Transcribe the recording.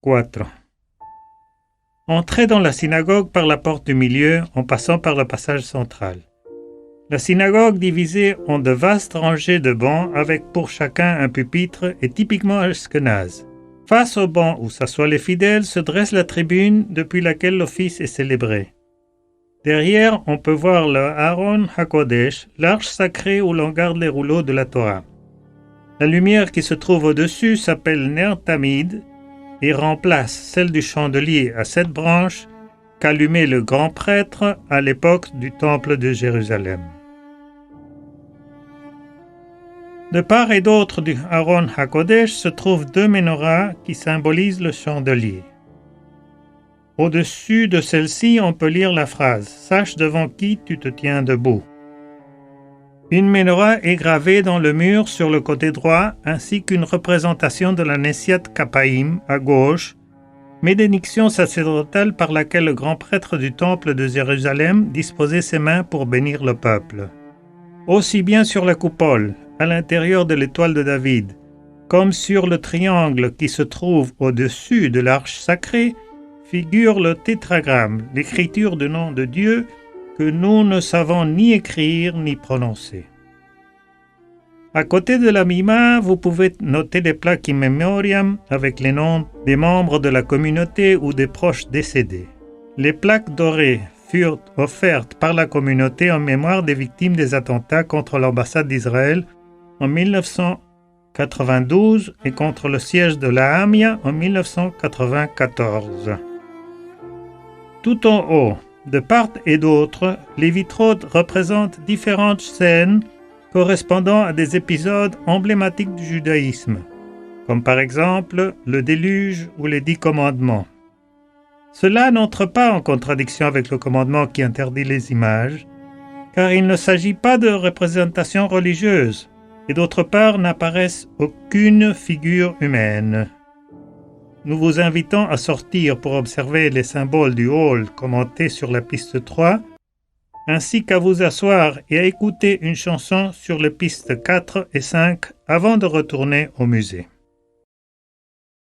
4. Entrez dans la synagogue par la porte du milieu en passant par le passage central. La synagogue, divisée en de vastes rangées de bancs avec pour chacun un pupitre, est typiquement ashkénaze. Face au banc où s'assoient les fidèles se dresse la tribune depuis laquelle l'office est célébré. Derrière, on peut voir le Aron HaKodesh, l'arche sacrée où l'on garde les rouleaux de la Torah. La lumière qui se trouve au-dessus s'appelle Ner Tamid et remplace celle du chandelier à 7 branches qu'allumait le grand prêtre à l'époque du temple de Jérusalem. De part et d'autre du Aron HaKodesh se trouvent 2 menorahs qui symbolisent le chandelier. Au-dessus de celle-ci, on peut lire la phrase « Sache devant qui tu te tiens debout ». Une menorah est gravée dans le mur sur le côté droit, ainsi qu'une représentation de la Nessiat Kapaim à gauche, bénédiction sacerdotale par laquelle le grand prêtre du temple de Jérusalem disposait ses mains pour bénir le peuple. Aussi bien sur la coupole, à l'intérieur de l'étoile de David, comme sur le triangle qui se trouve au-dessus de l'arche sacrée, figure le tétragramme, l'écriture du nom de Dieu que nous ne savons ni écrire ni prononcer. À côté de la mima, vous pouvez noter des plaques in memoriam avec les noms des membres de la communauté ou des proches décédés. Les plaques dorées furent offertes par la communauté en mémoire des victimes des attentats contre l'ambassade d'Israël en 1992 et contre le siège de la Hamia en 1994. Tout en haut, de part et d'autre, les vitraux représentent différentes scènes correspondant à des épisodes emblématiques du judaïsme, comme par exemple le déluge ou les 10 commandements. Cela n'entre pas en contradiction avec le commandement qui interdit les images, car il ne s'agit pas de représentation religieuse, et d'autre part n'apparaissent aucune figure humaine. Nous vous invitons à sortir pour observer les symboles du hall commentés sur la piste 3, ainsi qu'à vous asseoir et à écouter une chanson sur les pistes 4 et 5 avant de retourner au musée.